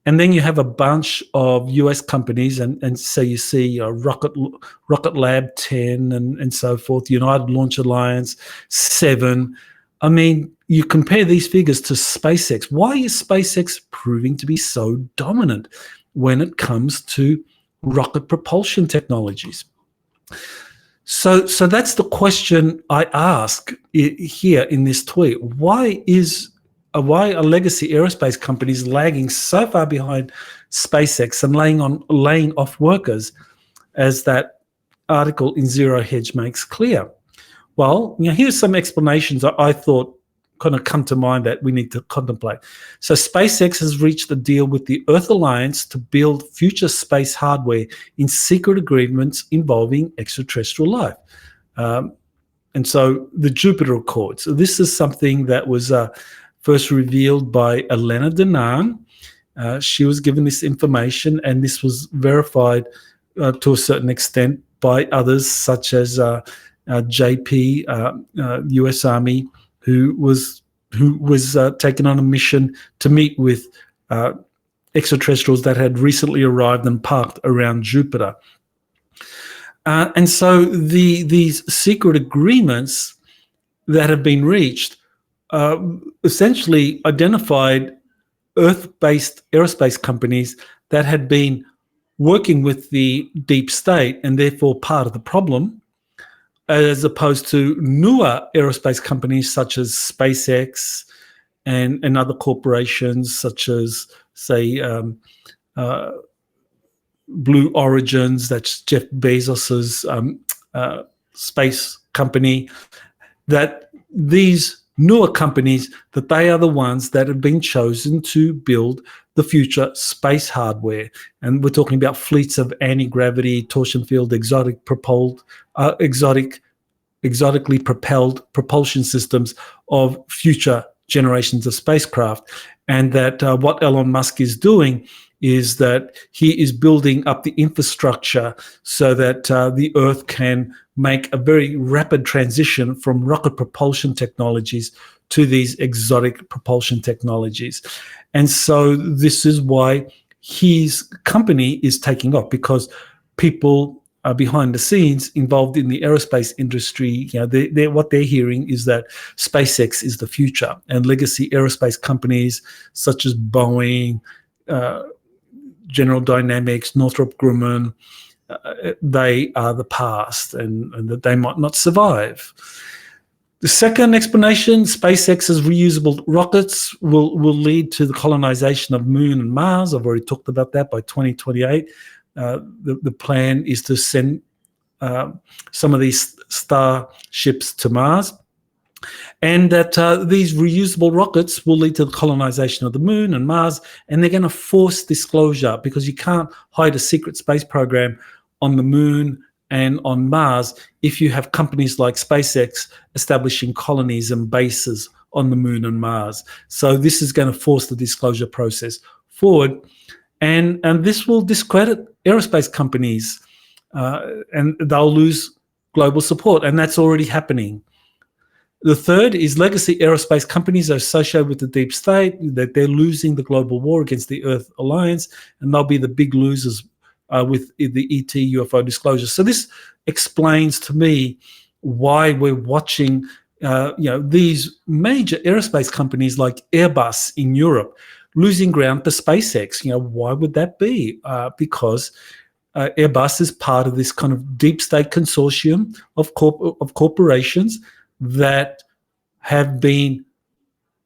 A: and then you have a bunch of US companies, and so you see Rocket Lab 10 and so forth, United Launch Alliance 7. I mean, you compare these figures to SpaceX. Why is SpaceX proving to be so dominant when it comes to rocket propulsion technologies? So that's the question I ask here in this tweet. Why are legacy aerospace companies lagging so far behind SpaceX and laying off workers, as that article in Zero Hedge makes clear? Well, here's some explanations I thought kind of come to mind that we need to contemplate. So SpaceX has reached a deal with the Earth Alliance to build future space hardware in secret agreements involving extraterrestrial life. And so the Jupiter Accords. So this is something that was first revealed by Elena Danaan. She was given this information, and this was verified to a certain extent by others, such as JP, US Army, who was taken on a mission to meet with extraterrestrials that had recently arrived and parked around Jupiter. And so these secret agreements that have been reached essentially identified Earth-based aerospace companies that had been working with the deep state and therefore part of the problem, as opposed to newer aerospace companies such as SpaceX and other corporations such as, say, Blue Origins, that's Jeff Bezos's space company, that these newer companies, that they are the ones that have been chosen to build the future space hardware. And we're talking about fleets of anti-gravity, torsion field, exotically propelled propulsion systems of future generations of spacecraft. And that what Elon Musk is doing is that he is building up the infrastructure so that the Earth can make a very rapid transition from rocket propulsion technologies to these exotic propulsion technologies. And so this is why his company is taking off, because people behind the scenes involved in the aerospace industry, what they're hearing is that SpaceX is the future, and legacy aerospace companies such as Boeing, General Dynamics, Northrop Grumman, they are the past, and that they might not survive. The second explanation, SpaceX's reusable rockets will lead to the colonization of Moon and Mars. I've already talked about that by 2028. The plan is to send some of these starships to Mars, and that these reusable rockets will lead to the colonization of the Moon and Mars, and they're going to force disclosure, because you can't hide a secret space program on the Moon and on Mars if you have companies like SpaceX establishing colonies and bases on the Moon and Mars. So this is going to force the disclosure process forward, and this will discredit aerospace companies, and they'll lose global support, and that's already happening. The third is legacy aerospace companies are associated with the deep state, that they're losing the global war against the Earth Alliance, and they'll be the big losers with the ET UFO disclosure. So this explains to me why we're watching these major aerospace companies like Airbus in Europe losing ground to SpaceX. Why would that be? Because Airbus is part of this kind of deep state consortium of corporations that have been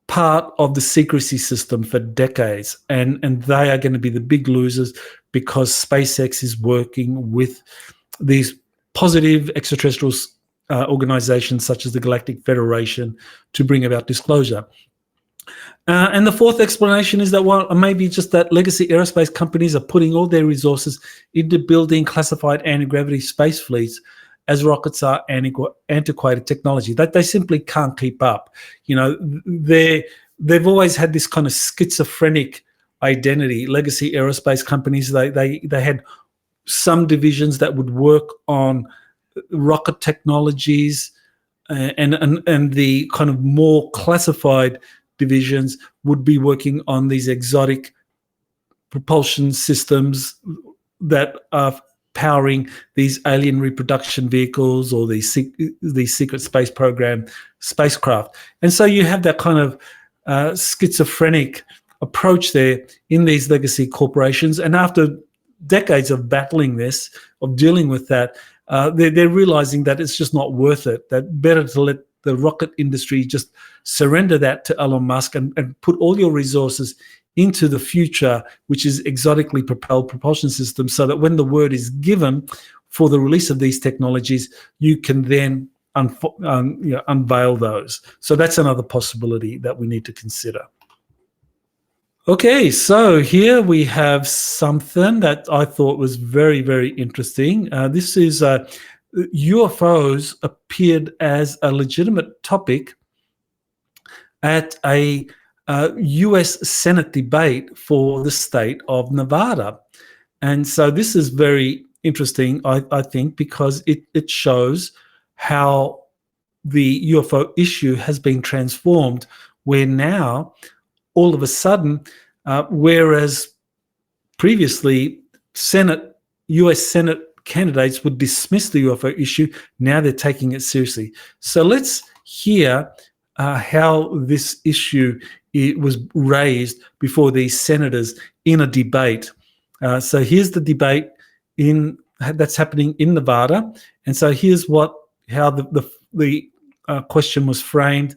A: part of the secrecy system for decades, and they are going to be the big losers, because SpaceX is working with these positive extraterrestrials organizations such as the Galactic Federation to bring about disclosure. And the fourth explanation is that, well, maybe just that legacy aerospace companies are putting all their resources into building classified anti-gravity space fleets, as rockets are antiquated technology, that they simply can't keep up. They've always had this kind of schizophrenic identity. Legacy aerospace companies, they had some divisions that would work on rocket technologies and the kind of more classified divisions would be working on these exotic propulsion systems that are powering these alien reproduction vehicles or these secret space program spacecraft. And so you have that kind of schizophrenic approach there in these legacy corporations. And after decades of battling this, of dealing with that, they're realizing that it's just not worth it, that better to let the rocket industry just surrender that to Elon Musk and put all your resources into the future, which is exotically propelled propulsion systems, so that when the word is given for the release of these technologies, you can then unveil those. So that's another possibility that we need to consider. Okay, so here we have something that I thought was very, very interesting. This is UFOs appeared as a legitimate topic at a US Senate debate for the state of Nevada. And so this is very interesting, I think, because it shows how the UFO issue has been transformed, where now, all of a sudden, whereas previously US Senate candidates would dismiss the UFO issue, now they're taking it seriously. So let's hear how this issue was raised before these senators in a debate. So here's the debate that's happening in Nevada, and so here's how the question was framed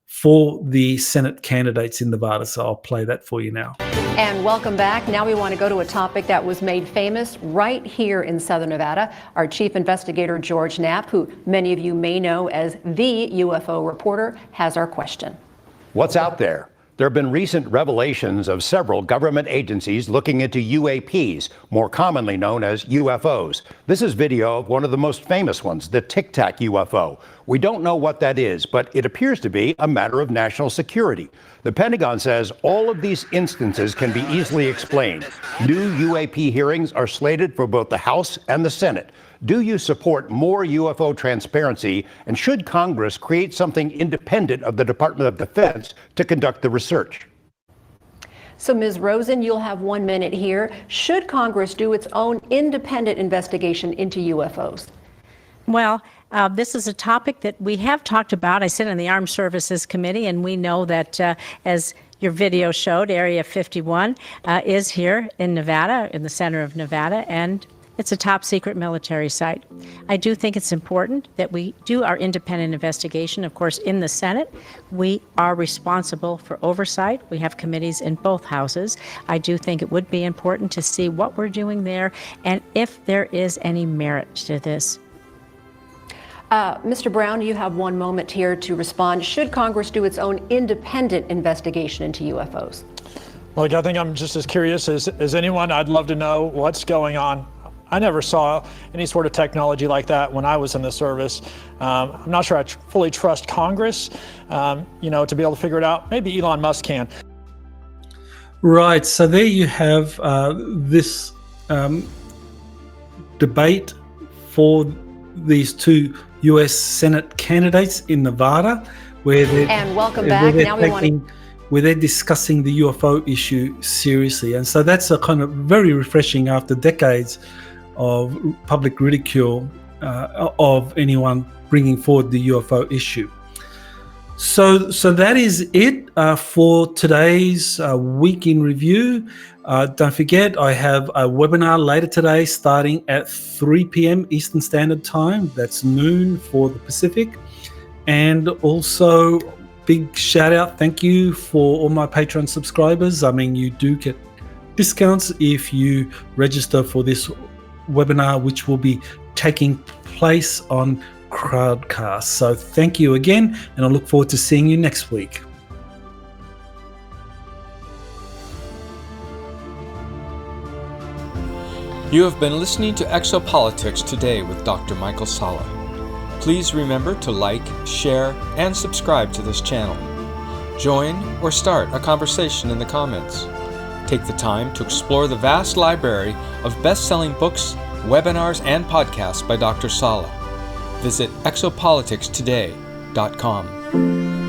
A: for the Senate candidates in Nevada. So I'll play that for you now.
G: And welcome back. Now we want to go to a topic that was made famous right here in Southern Nevada. Our chief investigator, George Knapp, who many of you may know as the UFO reporter, has our question.
H: What's out there? There have been recent revelations of several government agencies looking into UAPs, more commonly known as UFOs. This is video of one of the most famous ones, the Tic Tac UFO. We don't know what that is, but it appears to be a matter of national security. The Pentagon says all of these instances can be easily explained. New UAP hearings are slated for both the House and the Senate. Do you support more UFO transparency, and should Congress create something independent of the Department of Defense to conduct the research?
G: So, Ms. Rosen, you'll have 1 minute here. Should Congress do its own independent investigation into UFOs?
I: Well, this is a topic that we have talked about. I sit on the Armed Services Committee, and we know that as your video showed, Area 51 is here in Nevada, in the center of Nevada, and it's a top secret military site. I do think it's important that we do our independent investigation. Of course, in the Senate, we are responsible for oversight. We have committees in both houses. I do think it would be important to see what we're doing there and if there is any merit to this.
G: Mr. Brown, you have 1 moment here to respond. Should Congress do its own independent investigation into UFOs?
J: Well, I think I'm just as curious as anyone. I'd love to know what's going on. I never saw any sort of technology like that when I was in the service. I'm not sure I fully trust Congress, to be able to figure it out. Maybe Elon Musk can.
A: Right. So there you have this debate for these two U.S. Senate candidates in Nevada, where they're,
G: and welcome back. Now we want to.
A: Where they're discussing the UFO issue seriously. And so that's a kind of very refreshing after decades of public ridicule of anyone bringing forward the UFO issue. So that is it for today's Week in Review. Don't forget, I have a webinar later today starting at 3 p.m. Eastern Standard Time. That's noon for the Pacific. And also, big shout out, thank you for all my Patreon subscribers. I mean, you do get discounts if you register for this webinar, which will be taking place on Crowdcast. So thank you again, and I look forward to seeing you next week.
B: You have been listening to Exopolitics today with Dr. Michael Salla. Please remember to like, share, and subscribe to this channel. Join or start a conversation in the comments. Take the time to explore the vast library of best-selling books, webinars, and podcasts by Dr. Salla. visit exopoliticstoday.com.